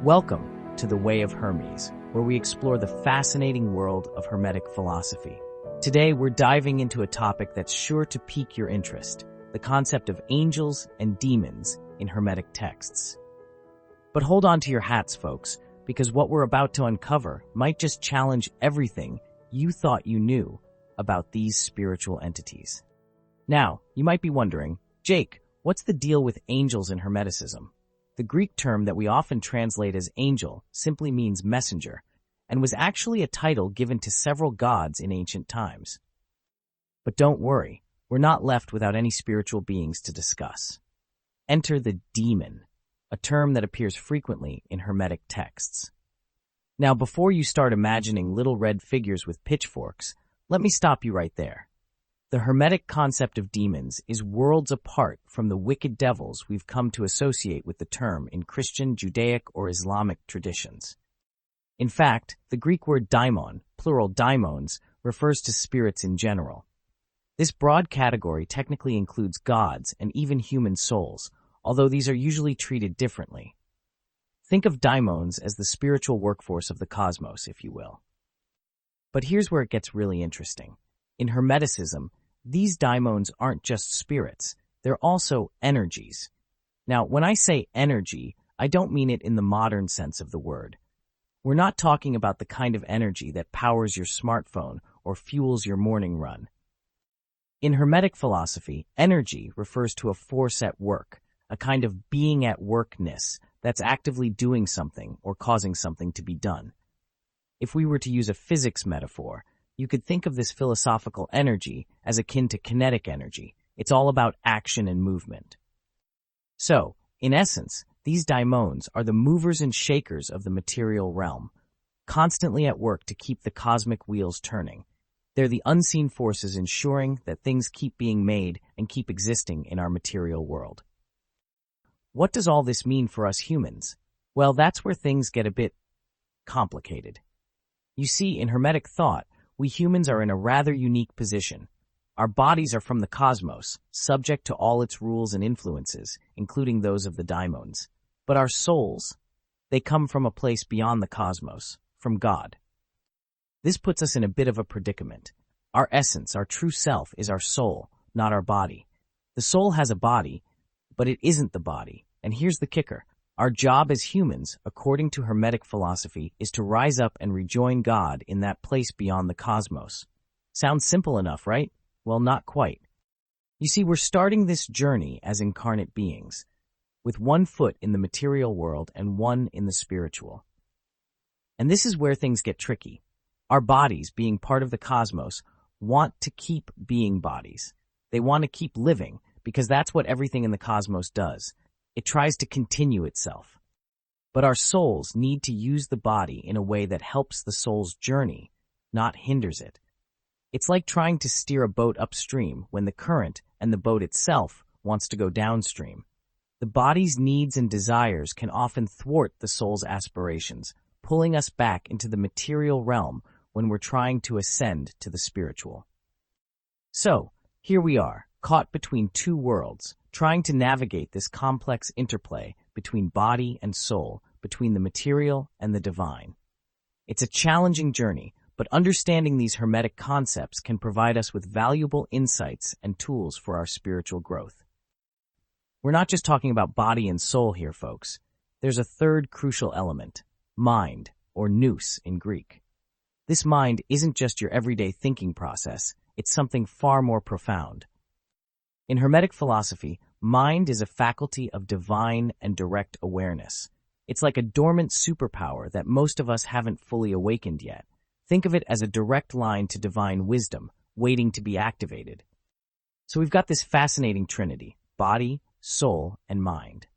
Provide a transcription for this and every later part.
Welcome to the Way of Hermes, where we explore the fascinating world of Hermetic philosophy. Today, we're diving into a topic that's sure to pique your interest, the concept of angels and demons in Hermetic texts. But hold on to your hats, folks, because what we're about to uncover might just challenge everything you thought you knew about these spiritual entities. Now, you might be wondering, Jake, what's the deal with angels in Hermeticism? The Greek term that we often translate as angel simply means messenger, and was actually a title given to several gods in ancient times. But don't worry, we're not left without any spiritual beings to discuss. Enter the daimon, a term that appears frequently in Hermetic texts. Now, before you start imagining little red figures with pitchforks, let me stop you right there. The Hermetic concept of demons is worlds apart from the wicked devils we've come to associate with the term in Christian, Judaic, or Islamic traditions. In fact, the Greek word daimon, plural daimones, refers to spirits in general. This broad category technically includes gods and even human souls, although these are usually treated differently. Think of daimones as the spiritual workforce of the cosmos, if you will. But here's where it gets really interesting. In Hermeticism, these daimones aren't just spirits, they're also energies. Now, when I say energy, I don't mean it in the modern sense of the word. We're not talking about the kind of energy that powers your smartphone or fuels your morning run. In Hermetic philosophy, energy refers to a force at work, a kind of being at workness that's actively doing something or causing something to be done. If we were to use a physics metaphor, you could think of this philosophical energy as akin to kinetic energy. It's all about action and movement. So, in essence, these daimones are the movers and shakers of the material realm, constantly at work to keep the cosmic wheels turning. They're the unseen forces ensuring that things keep being made and keep existing in our material world. What does all this mean for us humans? Well, that's where things get a bit complicated. You see, in Hermetic thought, we humans are in a rather unique position. Our bodies are from the cosmos, subject to all its rules and influences, including those of the daimones. But our souls, they come from a place beyond the cosmos, from God. This puts us in a bit of a predicament. Our essence, our true self, is our soul, not our body. The soul has a body, but it isn't the body. And here's the kicker. Our job as humans, according to Hermetic philosophy, is to rise up and rejoin God in that place beyond the cosmos. Sounds simple enough, right? Well, not quite. You see, we're starting this journey as incarnate beings, with one foot in the material world and one in the spiritual. And this is where things get tricky. Our bodies, being part of the cosmos, want to keep being bodies. They want to keep living, because that's what everything in the cosmos does. It tries to continue itself. But our souls need to use the body in a way that helps the soul's journey, not hinders it. It's like trying to steer a boat upstream when the current and the boat itself wants to go downstream. The body's needs and desires can often thwart the soul's aspirations, pulling us back into the material realm when we're trying to ascend to the spiritual. So, here we are, caught between two worlds, trying to navigate this complex interplay between body and soul, between the material and the divine. It's a challenging journey, but understanding these Hermetic concepts can provide us with valuable insights and tools for our spiritual growth. We're not just talking about body and soul here, folks. There's a third crucial element, mind, or nous in Greek. This mind isn't just your everyday thinking process, it's something far more profound. In Hermetic philosophy, mind is a faculty of divine and direct awareness. It's like a dormant superpower that most of us haven't fully awakened yet. Think of it as a direct line to divine wisdom, waiting to be activated. So we've got this fascinating trinity, body, soul, and mind.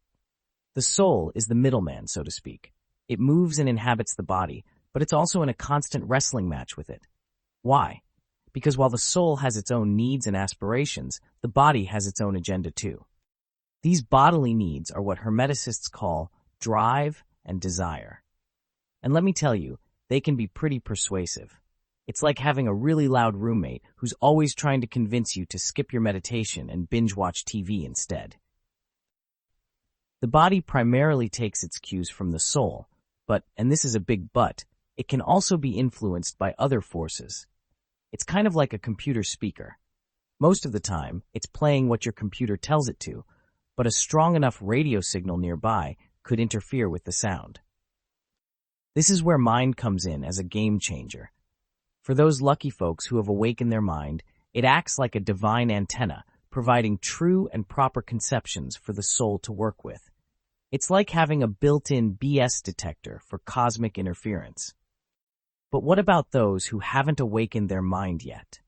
The soul is the middleman, so to speak. It moves and inhabits the body, but it's also in a constant wrestling match with it. Why? Because while the soul has its own needs and aspirations, the body has its own agenda too. These bodily needs are what Hermeticists call drive and desire. And let me tell you, they can be pretty persuasive. It's like having a really loud roommate who's always trying to convince you to skip your meditation and binge watch TV instead. The body primarily takes its cues from the soul, but, and this is a big but, it can also be influenced by other forces. It's kind of like a computer speaker. Most of the time, it's playing what your computer tells it to, but a strong enough radio signal nearby could interfere with the sound. This is where mind comes in as a game changer. For those lucky folks who have awakened their mind, it acts like a divine antenna, providing true and proper conceptions for the soul to work with. It's like having a built-in BS detector for cosmic interference. But what about those who haven't awakened their mind yet?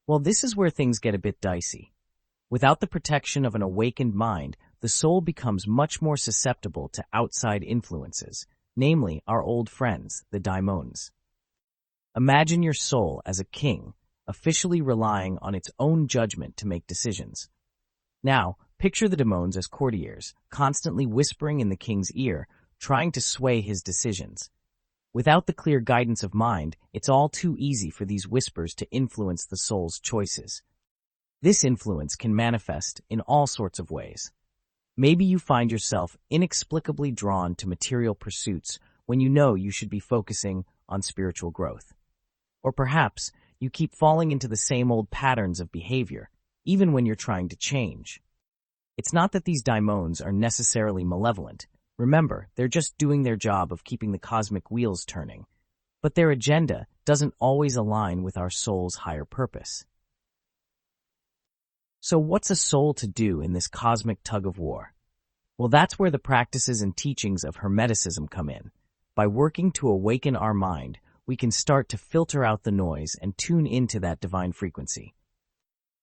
Well, this is where things get a bit dicey. Without the protection of an awakened mind, the soul becomes much more susceptible to outside influences, namely our old friends, the daimones. Imagine your soul as a king, officially relying on its own judgment to make decisions. Now, picture the daimones as courtiers, constantly whispering in the king's ear, trying to sway his decisions. Without the clear guidance of mind, it's all too easy for these whispers to influence the soul's choices. This influence can manifest in all sorts of ways. Maybe you find yourself inexplicably drawn to material pursuits when you know you should be focusing on spiritual growth. Or perhaps you keep falling into the same old patterns of behavior, even when you're trying to change. It's not that these daimones are necessarily malevolent. Remember, they're just doing their job of keeping the cosmic wheels turning. But their agenda doesn't always align with our soul's higher purpose. So what's a soul to do in this cosmic tug-of-war? Well, that's where the practices and teachings of Hermeticism come in. By working to awaken our mind, we can start to filter out the noise and tune into that divine frequency.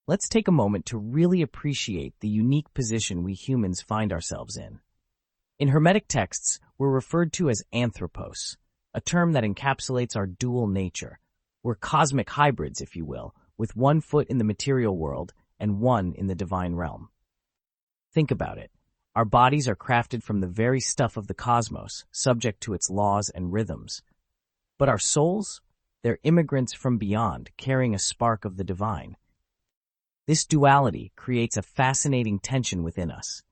Let's take a moment to really appreciate the unique position we humans find ourselves in. In Hermetic texts, we're referred to as anthropos, a term that encapsulates our dual nature. We're cosmic hybrids, if you will, with one foot in the material world and one in the divine realm. Think about it. Our bodies are crafted from the very stuff of the cosmos, subject to its laws and rhythms. But our souls? They're immigrants from beyond, carrying a spark of the divine. This duality creates a fascinating tension within us.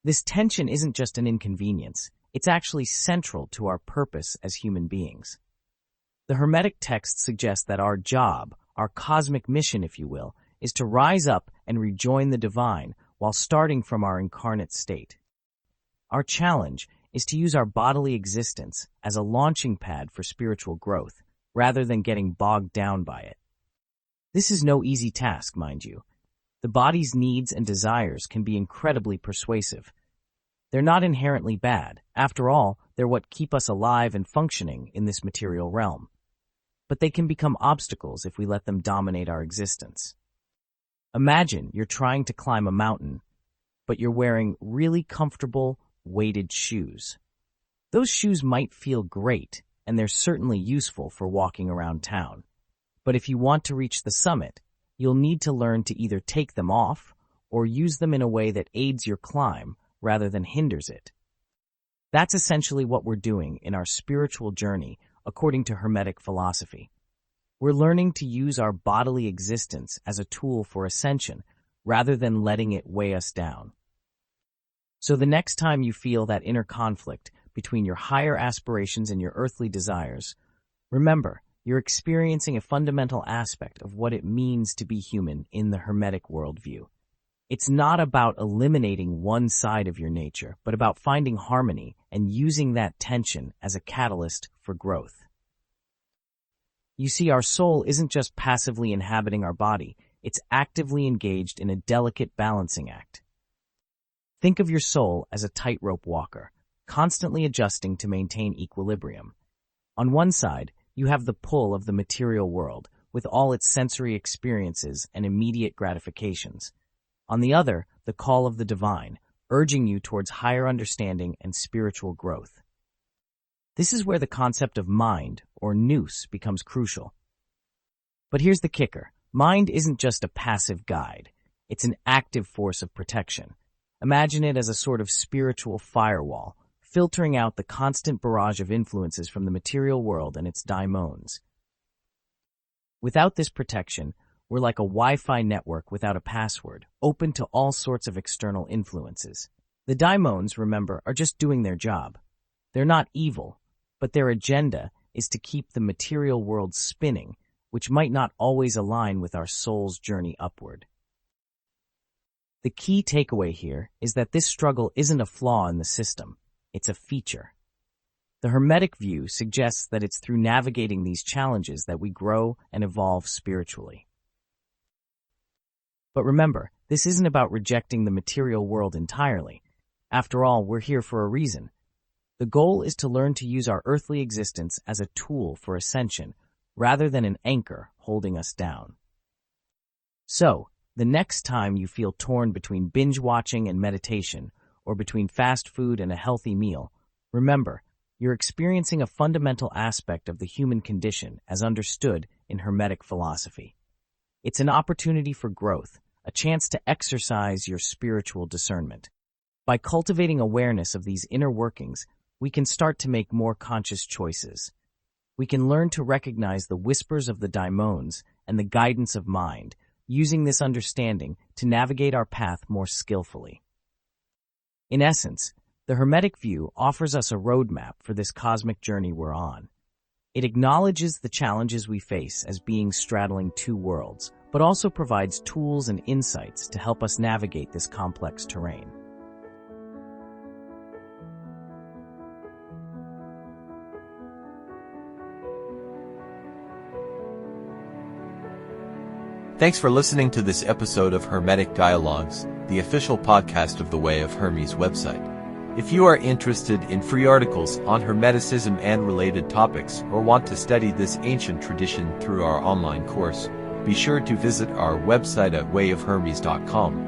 This tension isn't just an inconvenience, it's actually central to our purpose as human beings. The Hermetic texts suggest that our job, our cosmic mission, if you will, is to rise up and rejoin the divine while starting from our incarnate state. Our challenge is to use our bodily existence as a launching pad for spiritual growth, rather than getting bogged down by it. This is no easy task, mind you. The body's needs and desires can be incredibly persuasive. They're not inherently bad. After all, they're what keep us alive and functioning in this material realm. But they can become obstacles if we let them dominate our existence. Imagine you're trying to climb a mountain, but you're wearing really comfortable, weighted shoes. Those shoes might feel great, and they're certainly useful for walking around town. But if you want to reach the summit, you'll need to learn to either take them off or use them in a way that aids your climb rather than hinders it. That's essentially what we're doing in our spiritual journey, according to Hermetic philosophy. We're learning to use our bodily existence as a tool for ascension rather than letting it weigh us down. So the next time you feel that inner conflict between your higher aspirations and your earthly desires, remember, you're experiencing a fundamental aspect of what it means to be human in the Hermetic worldview. It's not about eliminating one side of your nature, but about finding harmony and using that tension as a catalyst for growth. You see, our soul isn't just passively inhabiting our body, it's actively engaged in a delicate balancing act. Think of your soul as a tightrope walker, constantly adjusting to maintain equilibrium. On one side, you have the pull of the material world, with all its sensory experiences and immediate gratifications. On the other, the call of the divine, urging you towards higher understanding and spiritual growth. This is where the concept of mind, or nous, becomes crucial. But here's the kicker. Mind isn't just a passive guide. It's an active force of protection. Imagine it as a sort of spiritual firewall, filtering out the constant barrage of influences from the material world and its daimones. Without this protection, we're like a Wi-Fi network without a password, open to all sorts of external influences. The daimones, remember, are just doing their job. They're not evil, but their agenda is to keep the material world spinning, which might not always align with our soul's journey upward. The key takeaway here is that this struggle isn't a flaw in the system, it's a feature. The Hermetic view suggests that it's through navigating these challenges that we grow and evolve spiritually. But remember, this isn't about rejecting the material world entirely. After all, we're here for a reason. The goal is to learn to use our earthly existence as a tool for ascension, rather than an anchor holding us down. So, the next time you feel torn between binge-watching and meditation, or between fast food and a healthy meal, remember, you're experiencing a fundamental aspect of the human condition as understood in Hermetic philosophy. It's an opportunity for growth, a chance to exercise your spiritual discernment. By cultivating awareness of these inner workings, we can start to make more conscious choices. We can learn to recognize the whispers of the daimones and the guidance of mind, using this understanding to navigate our path more skillfully. In essence, the Hermetic view offers us a roadmap for this cosmic journey we're on. It acknowledges the challenges we face as beings straddling two worlds, but also provides tools and insights to help us navigate this complex terrain. Thanks for listening to this episode of Hermetic Dialogues, the official podcast of the Way of Hermes website. If you are interested in free articles on Hermeticism and related topics, or want to study this ancient tradition through our online course, be sure to visit our website at wayofhermes.com.